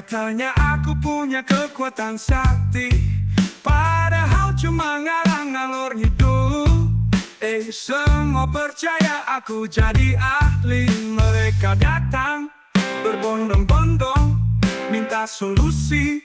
Katanya aku punya kekuatan sakti, padahal cuma ngarang ngalor ngidul. Semua percaya aku jadi ahli. Mereka datang berbondong-bondong minta solusi.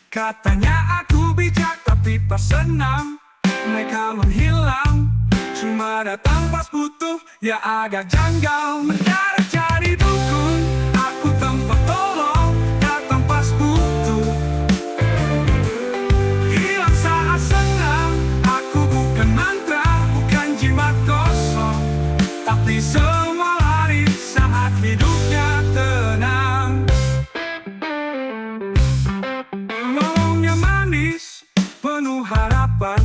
Katanya aku bijak tapi pas senang mereka menghilang. Cuma datang pas butuh, ya agak janggal. Mendadak jadi dukun, aku tanpa tolong. Datang pas butuh, hilang saat senang. Aku bukan mantra, bukan jimat kosong, tapi semua lari saat hidupnya tenang. Ngomongnya manis, penuh harapan,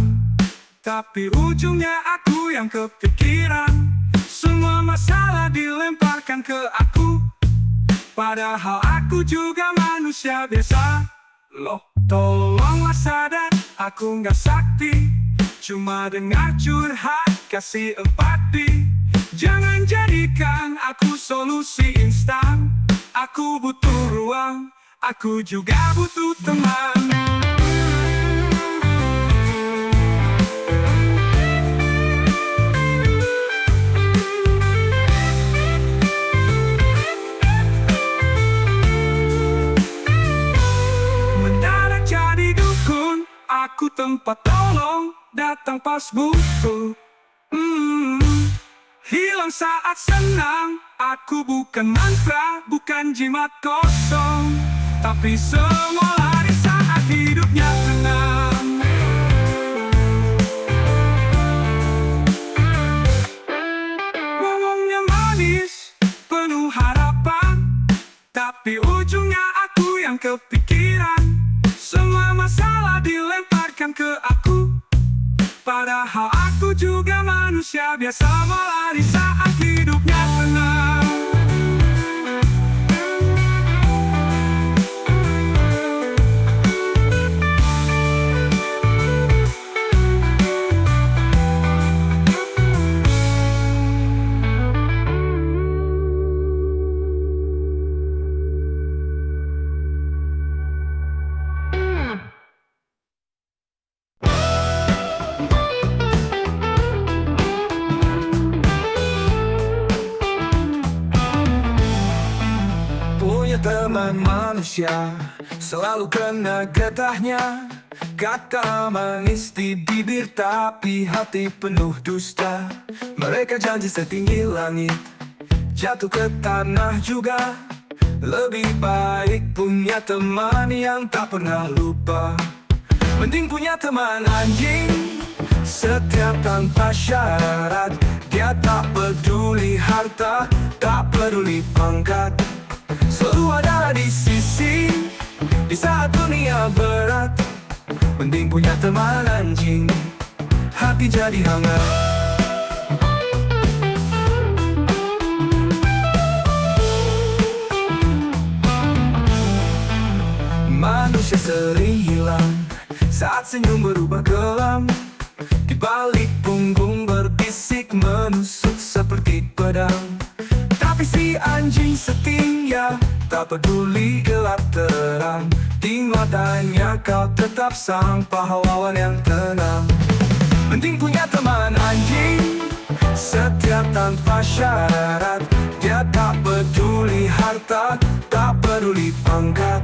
tapi ujungnya aku yang kepikiran. Semua masalah dilemparkan ke aku, padahal aku juga manusia biasa. Loh, tolonglah sadar, aku nggak sakti, cuma dengar curhat, kasih empati. Jangan jadikan aku solusi instan. Aku butuh ruang, aku juga butuh teman. Aku tempat tolong, datang pas butuh. Hilang saat senang. Aku bukan mantra, bukan jimat kosong, tapi semua lari saat hidupnya tenang. Ngomongnya manis, penuh harapan, tapi ujungnya aku yang kepikiran. Semua masalah dilemparkan ke aku, padahal aku juga manusia biasa, melari saat hidupnya tenang. Teman manusia selalu kena getahnya. Kata manis di bibir tapi hati penuh dusta. Mereka janji setinggi langit, jatuh ke tanah juga. Lebih baik punya teman yang tak pernah lupa, mending punya teman anjing, setia tanpa syarat. Dia tak peduli harta, tak peduli pangkat, selalu ada di sisi di saat dunia berat. Mending punya teman anjing, hati jadi hangat. Manusia sering hilang saat senyum berubah kelam. Di balik punggung berbisik menusuk seperti pedang. Tapi si anjing setia, tak peduli gelap terang. Di matanya kau tetap sang pahlawan yang tenang. Mending punya teman anjing, setia tanpa syarat. Dia tak peduli harta, tak peduli pangkat,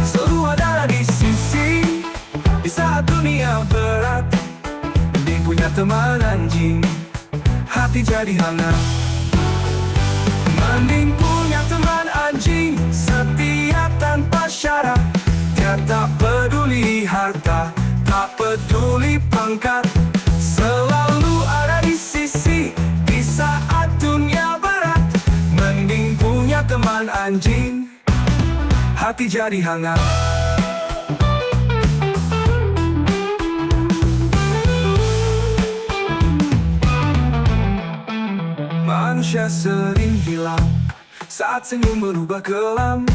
selalu ada di sisi di saat dunia berat. Mending punya teman anjing, hati jadi hangat. Mending punya teman anjing, setia tanpa syarat. Dia tak peduli harta, tak peduli pangkat, selalu ada di sisi di saat dunia berat. Mending punya teman anjing, hati jadi hangat. Manusia sering hilang saat senyum berubah kelam.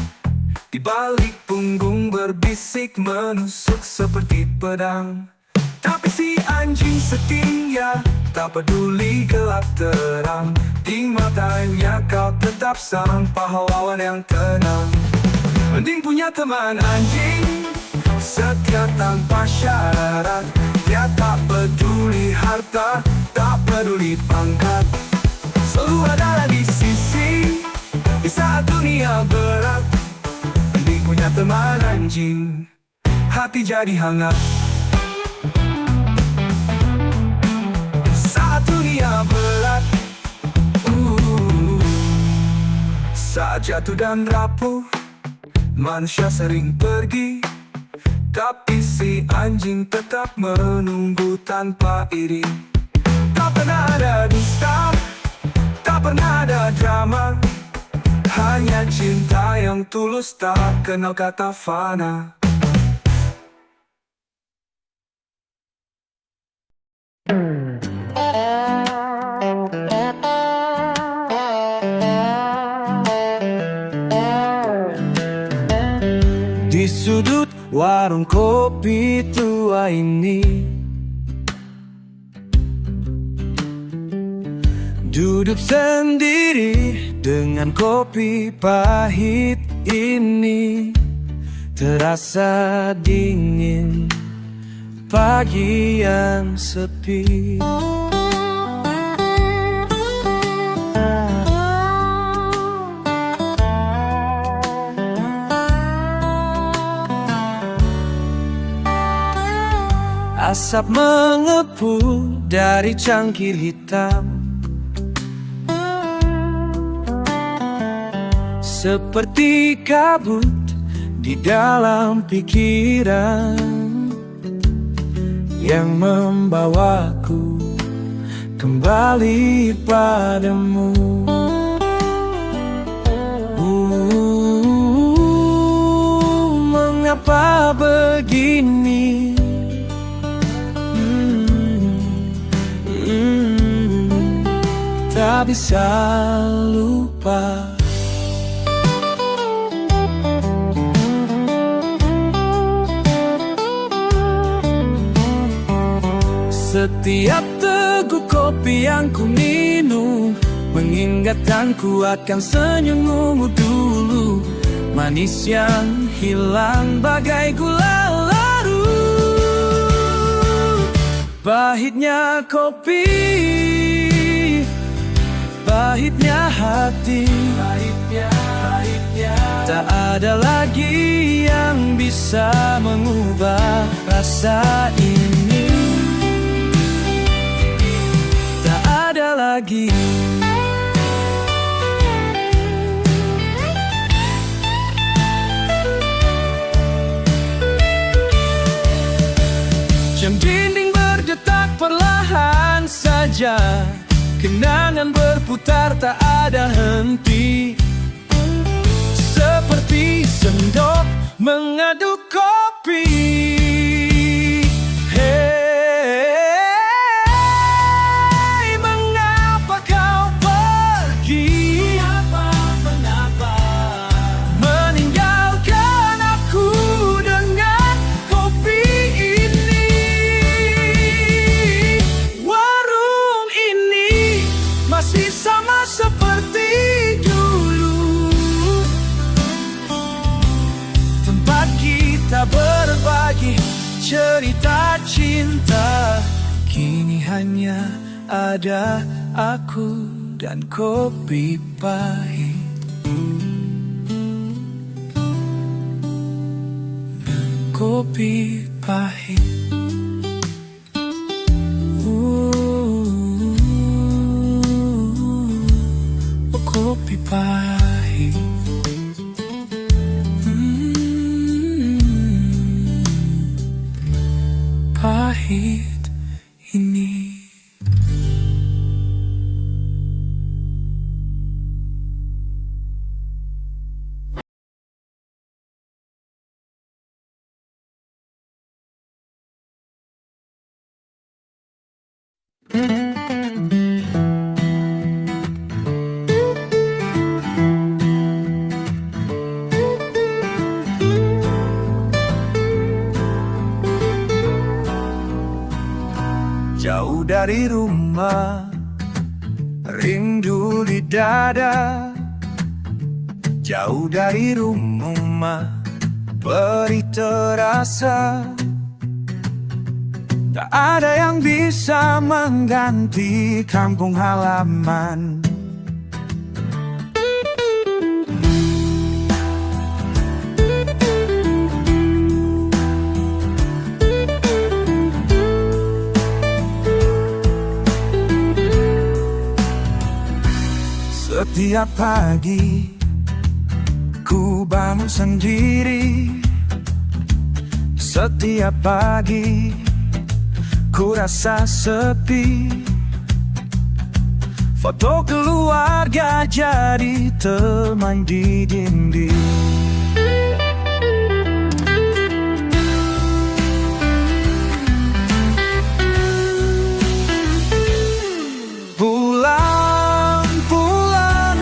Di balik punggung berbisik menusuk seperti pedang. Tapi si anjing setia, tak peduli gelap terang. Di matanya kau tetap sang pahlawan yang tenang. Mending punya teman anjing, setia tanpa syarat. Dia tak peduli harta, tak peduli pangkat, selalu ada di sisi di saat dunia berat. Mending punya teman anjing, hati jadi hangat saat dunia berat. Saat jatuh dan rapuh, manusia sering pergi, tapi si anjing tetap menunggu tanpa iri. Tak pernah ada dusta, tak pernah ada drama, hanya cinta yang tulus tak kenal kata fana. Di sudut warung kopi tua ini, duduk sendiri dengan kopi pahit ini. Terasa dingin pagi yang sepi. Asap mengepul dari cangkir hitam, seperti kabut di dalam pikiran yang membawaku kembali padamu. Mengapa begini? Tak bisa lupa. Setiap teguk kopi yang ku minum mengingatkanku akan senyummu dulu, manis yang hilang bagai gula larut. Pahitnya kopi, pahitnya hati, tak ada lagi yang bisa mengubah rasa ini. Tak ada lagi. Jam dinding berdetak perlahan saja, kenangan berputar tak ada henti, seperti sendok mengaduk kopi. Hey, mengapa kau pergi? Mengapa meninggalkan aku dengan kopi ini? Warung ini masih sama seperti dulu, tempat kita berbagi cerita cinta. Kini hanya ada aku dan kopi pahit. Kopi pahit. Kopi pahit. Pahit ini. Jauh dari rumah, rindu di dada, Jauh dari rumah, perih terasa. Tak ada yang bisa mengganti kampung halaman. Setiap pagi ku bangun sendiri. Setiap pagi ku rasa sepi. Foto keluarga jadi teman di dinding. Pulang, pulang,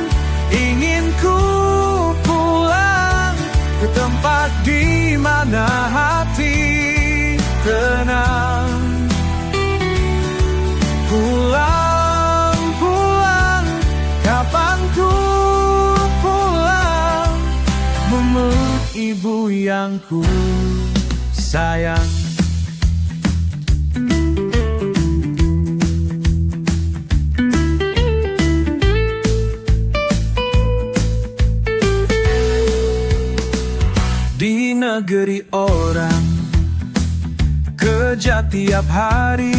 ingin ku pulang ke tempat di mana hati tenang. Pulang, pulang, kapan ku pulang, memeluk ibu yang ku sayang. Di negeri orang kerja tiap hari.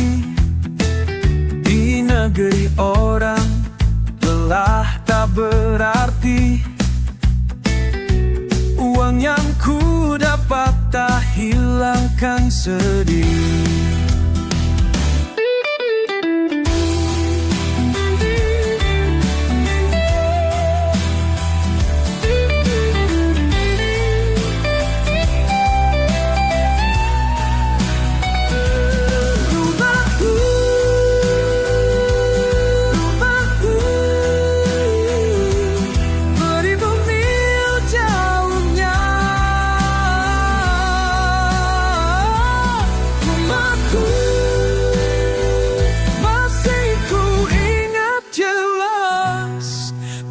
Di negeri orang lelah tak berarti. Uang yang ku dapat tak hilangkan sedih.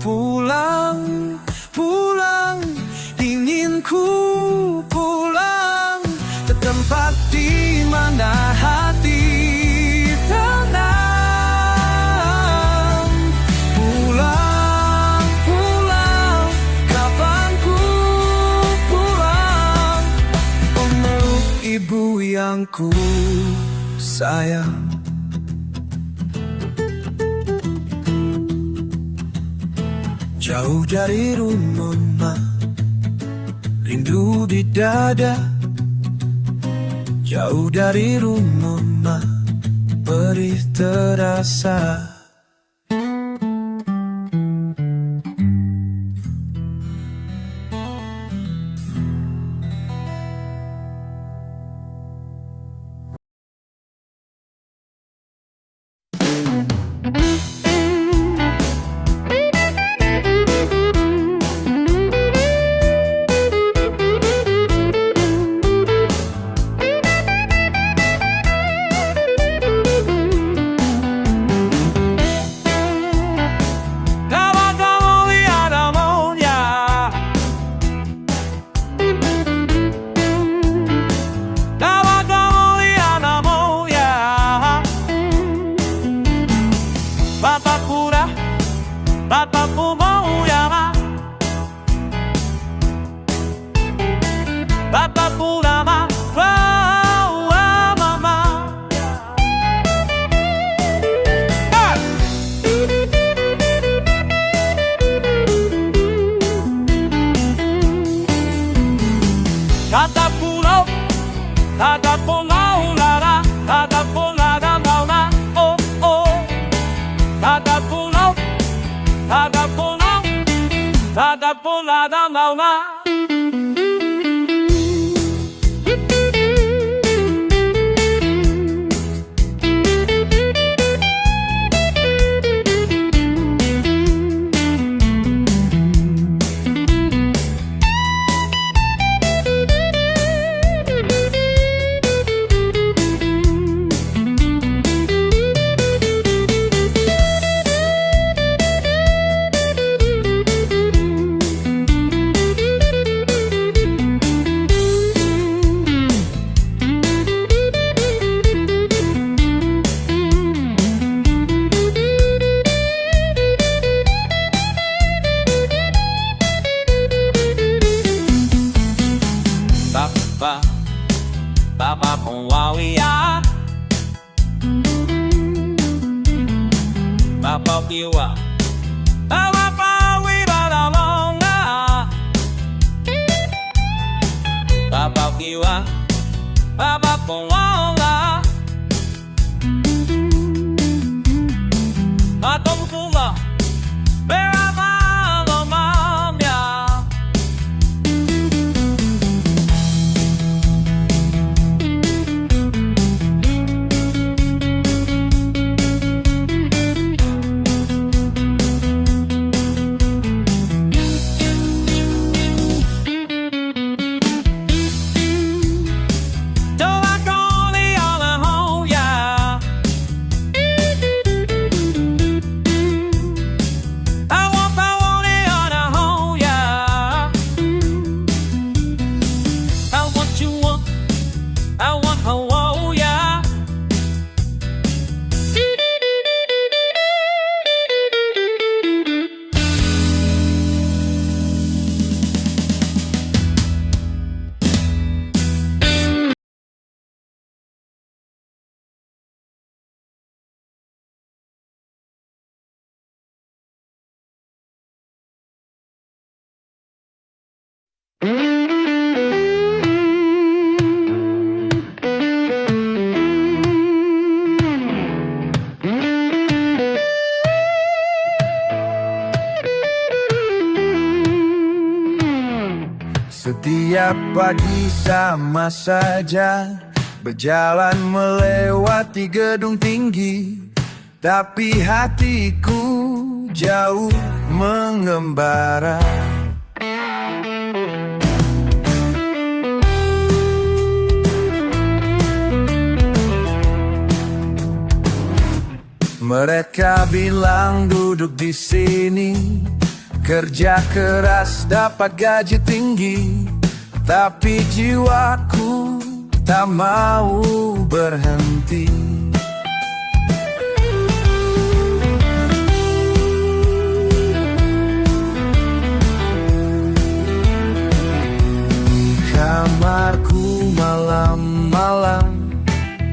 Pulang, pulang, ingin ku pulang ke tempat di mana hati tenang. Pulang, pulang, kapan ku pulang, memeluk ibu yang ku sayang. Jauh dari rumah, rindu di dada. Jauh dari rumah, perih terasa. kiwa Awapawi balalonga Papa kiwa Papa pongonga Atom kuma Berapa lomamnya Setiap pagi sama saja berjalan melewati gedung tinggi, tapi hatiku jauh mengembara. Mereka bilang duduk di sini kerja keras dapat gaji tinggi, tapi jiwaku tak mau berhenti. Kamarku malam-malam,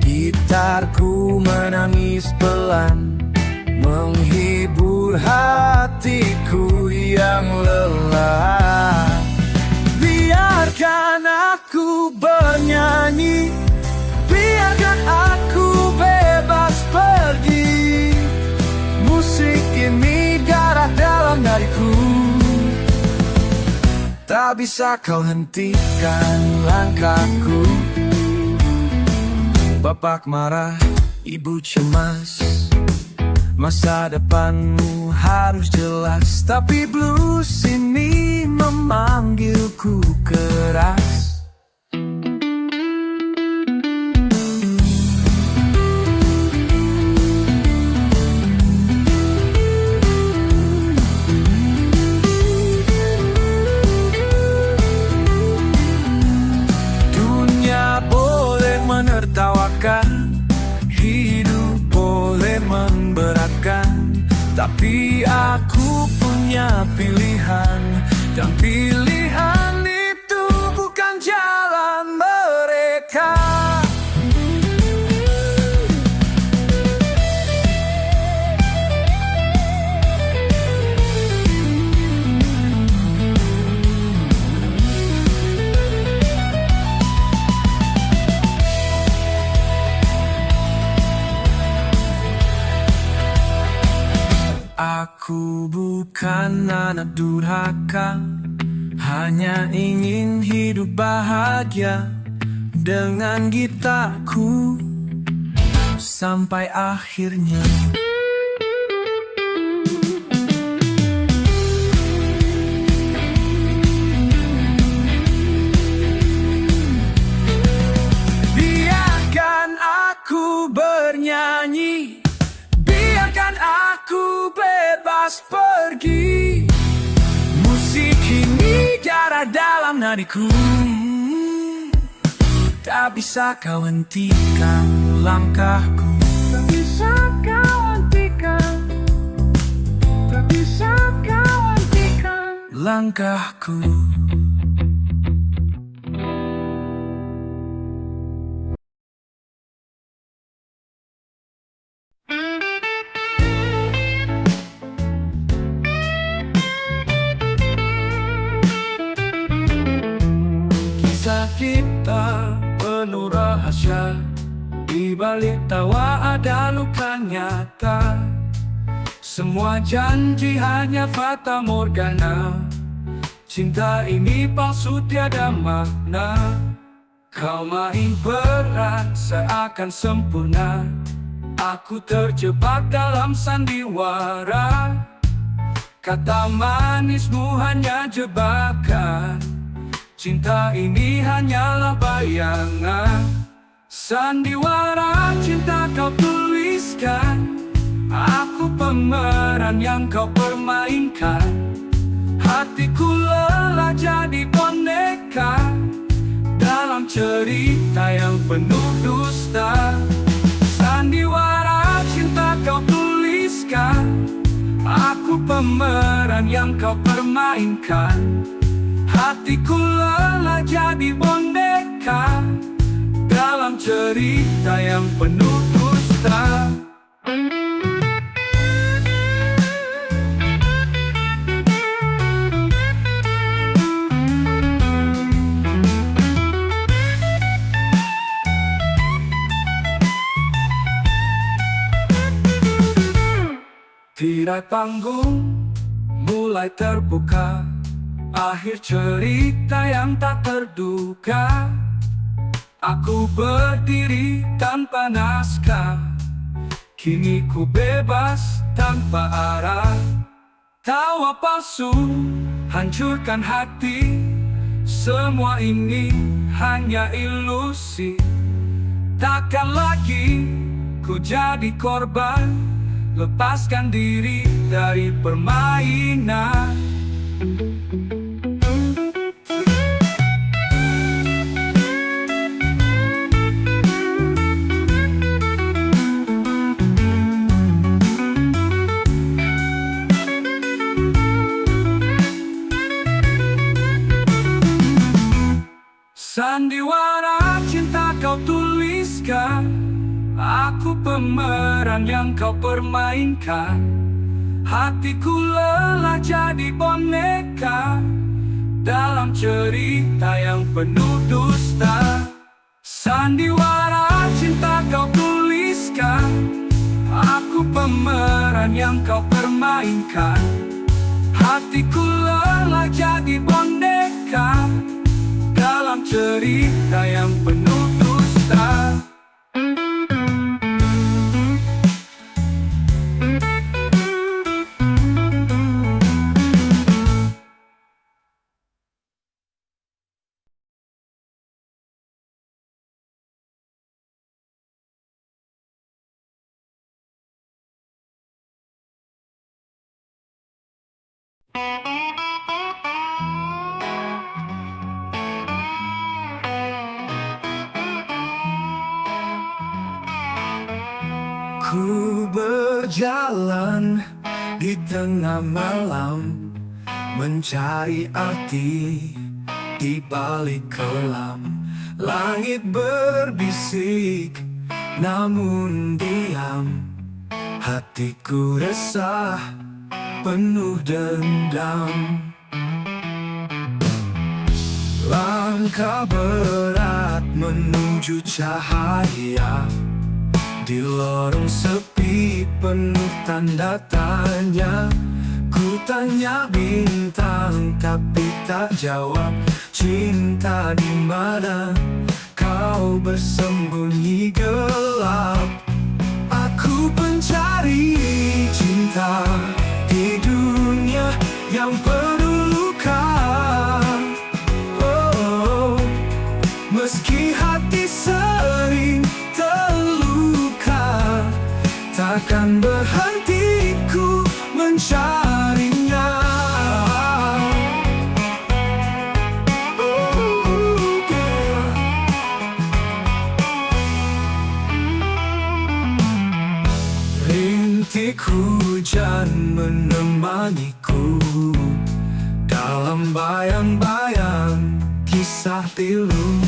gitarku menangis pelan, menghibur hatiku yang lelah. Biarkan aku bernyanyi, biarkan aku bebas pergi. Musik ini darah dalam dariku, tak bisa kau hentikan langkahku. Bapak marah, ibu cemas, masa depanmu harus jelas, tapi blues ini memanggilku keras. Dunia boleh menertawakan, hidup boleh memberatkan, tapi aku punya pilihan, dan pilihan itu bukan jalan mereka. Aku bukan anak durhaka, hanya ingin hidup bahagia dengan gitarku sampai akhirnya. Biarkan aku bernyanyi, biarkan aku bebas pergi. Musik ini darah dalam nadiku, tak bisa kau hentikan langkahku. Tak bisa kau hentikan, tak bisa kau hentikan langkahku. kita penuh rahasia, di balik tawa ada luka nyata. Semua janji hanya fata morgana, cinta ini palsu tiada makna. Kau main peran seakan sempurna, aku terjebak dalam sandiwara. Kata manismu hanya jebakan, cinta ini hanyalah bayangan. Sandiwara cinta kau tuliskan, aku pemeran yang kau permainkan. Hatiku lelah jadi boneka dalam cerita yang penuh dusta. Sandiwara cinta kau tuliskan, aku pemeran yang kau permainkan. Hatiku lelah jadi boneka dalam cerita yang penuh dusta. Tirai panggung mulai terbuka, akhir cerita yang tak terduga. Aku berdiri tanpa naskah, kini ku bebas tanpa arah. Tawa palsu hancurkan hati, semua ini hanya ilusi. Takkan lagi ku jadi korban, lepaskan diri dari permainan. Sandiwara cinta kau tuliskan, aku pemeran yang kau permainkan. Hatiku lelah jadi boneka dalam cerita yang penuh dusta. Sandiwara cinta kau tuliskan, aku pemeran yang kau permainkan. Hatiku lelah jadi boneka dalam cerita yang penuh dusta. Ku berjalan di tengah malam, mencari arti di balik kelam. Langit berbisik, namun diam. Hatiku resah, penuh dendam. Langkah berat menuju cahaya, di lorong sepi penuh tanda tanya. Ku tanya bintang tapi tak jawab. Cinta di mana? Kau bersembunyi gelap. Aku pencari cinta di dunia yang penuh luka. Oh, meski hati sering terluka, takkan berhenti ku mencarinya. Oh, yeah. Rintik hujan menemaniku dalam bayang-bayang kisah pilu.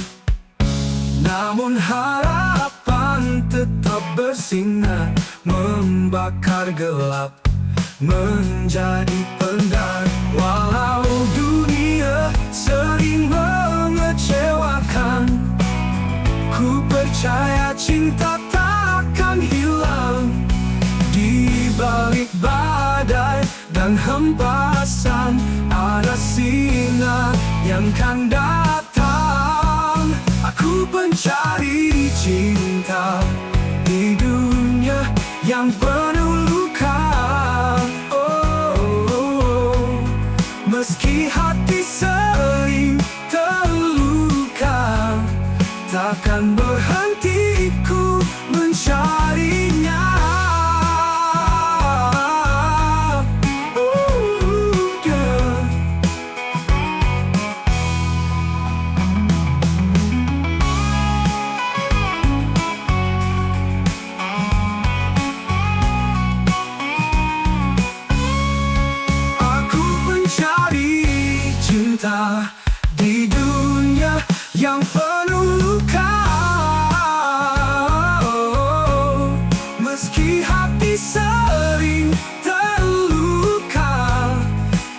Namun harapan tetap bersinar, membakar gelap, menjadi pendar. Walau dunia sering mengejutkan, mengecewakan. Ku percaya cinta tak akan hilang. Di balik badai dan hempasan ada sinar yang kan datang. Aku pencari cinta di dunia yang penuh luka. Meski hati sering terluka, takkan berhenti ku mencarinya. Aku mencari cinta di dunia yang penuh luka. Meski hati sering terluka,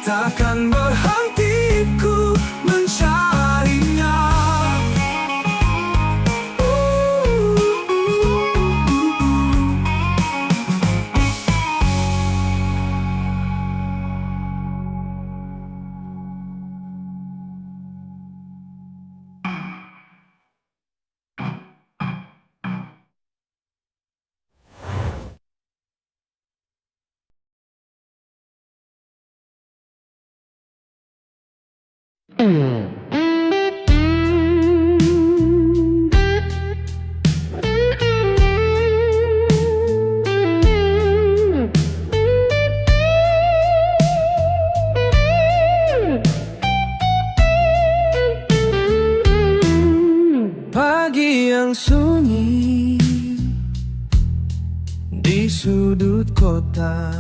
takkan berhenti ku mencarinya. Pagi yang sunyi di sudut kota.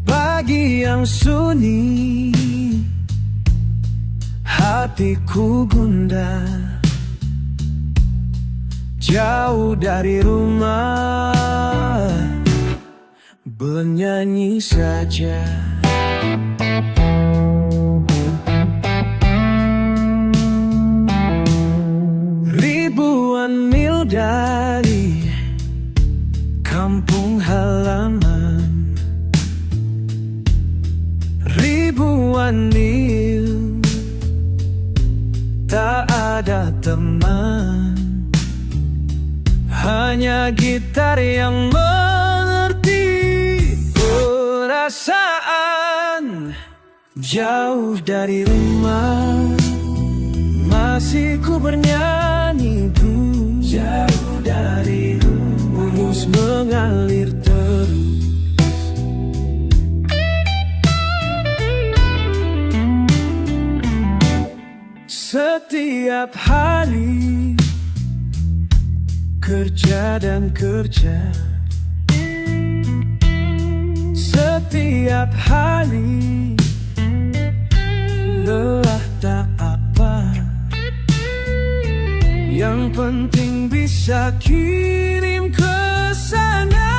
Pagi yang sunyi, hatiku gundah. Jauh dari rumah, bernyanyi saja. Ribuan mil dari kampung halaman, ribuan mil tak ada teman, hanya gitar yang mengerti perasaan. Jauh dari rumah, masih ku bernyanyi blues. Jauh dari rumah, blues mengalir terus. Setiap hari kerja dan kerja. Setiap hari lelah tak apa, yang penting bisa kirim ke sana.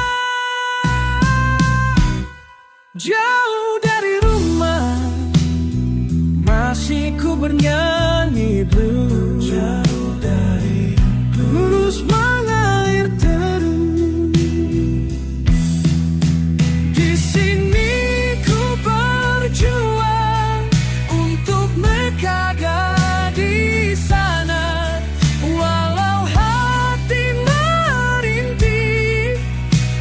Jauh dari rumah, masih ku bernyanyi blues. Jauh dari blues mengalir terus. Di sini ku berjuang untuk mereka di sana. Walau hati merintih,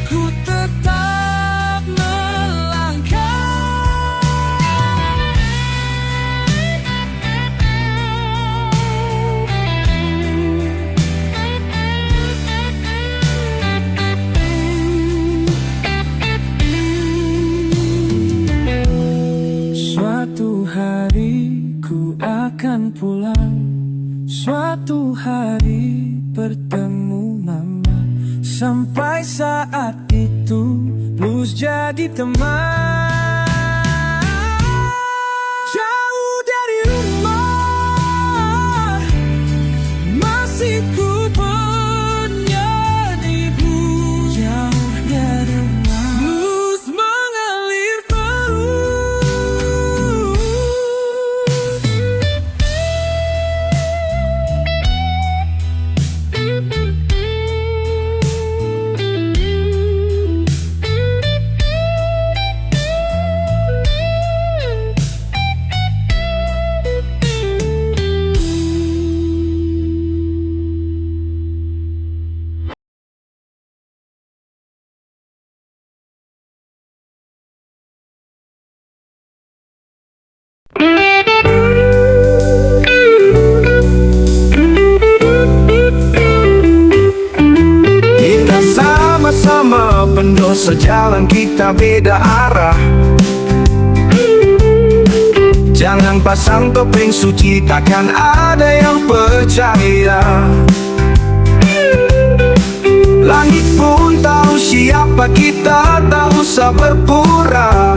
ku tetap melangkah. Suatu hari ku akan pulang, suatu hari bertemu mama. Sampai saat itu blues jadi teman. Jauh dari rumah, masih ku bernyanyi blues. Jauh dari rumah, blues mengalir terus. pendosa, jalan kita beda arah. Jangan pasang topeng suci, takkan ada yang percaya. Langit pun tahu siapa kita, tak usah berpura.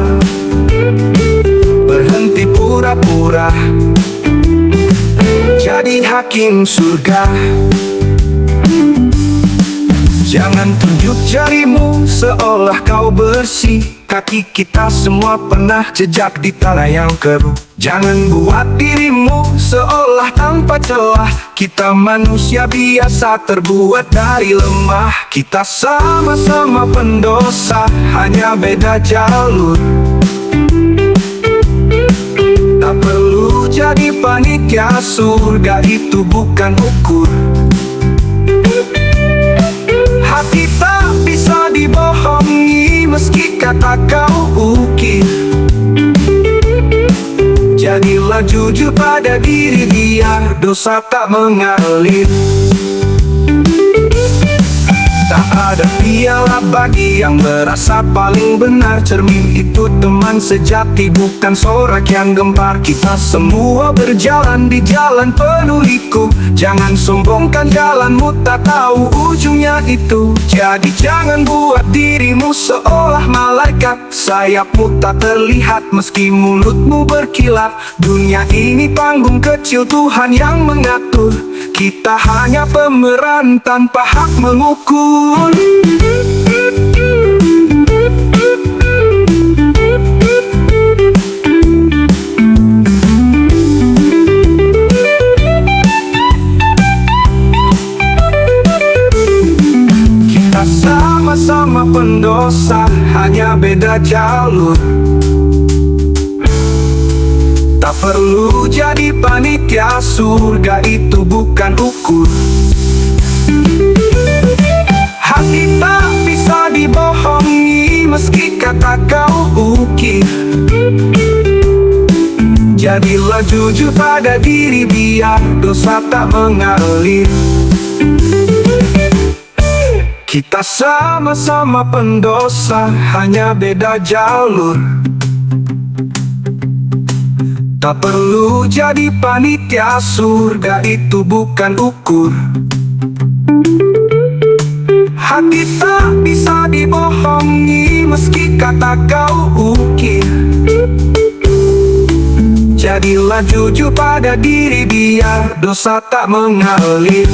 Berhenti pura-pura, jadi hakim surga. Jangan tunjuk jarimu seolah kau bersih. Kaki kita semua pernah jejak di tanah yang keruh. Jangan buat dirimu seolah tanpa celah. Kita manusia biasa terbuat dari lemah. Kita sama-sama pendosa, hanya beda jalur. Tak perlu jadi panitia, surga itu bukan ukur. Hati tak bisa dibohongi meski kata kau ukir. Jadilah jujur pada diri, biar dosa tak mengalir. Tak ada piala bagi yang merasa paling benar. Cermin itu teman sejati, bukan sorak yang gempar. Kita semua berjalan di jalan penuh liku. Jangan sombongkan jalanmu, tak tahu ujungnya itu. Jadi jangan buat dirimu seolah malaikat. Sayapmu tak terlihat meski mulutmu berkilat. Dunia ini panggung kecil, Tuhan yang mengatur. Kita hanya pemeran tanpa hak mengukur. Kita sama-sama pendosa, hanya beda jalur. Tak perlu jadi panitia, surga itu bukan ukur. Hati tak bisa dibohongi meski kata kau ukir. Jadilah jujur pada diri, biar dosa tak mengalir. Kita sama-sama pendosa, hanya beda jalur. Tak perlu jadi panitia, surga itu bukan ukur. Hati tak bisa dibohongi meski kata kau ukir. Jadilah jujur pada diri, biar dosa tak mengalir.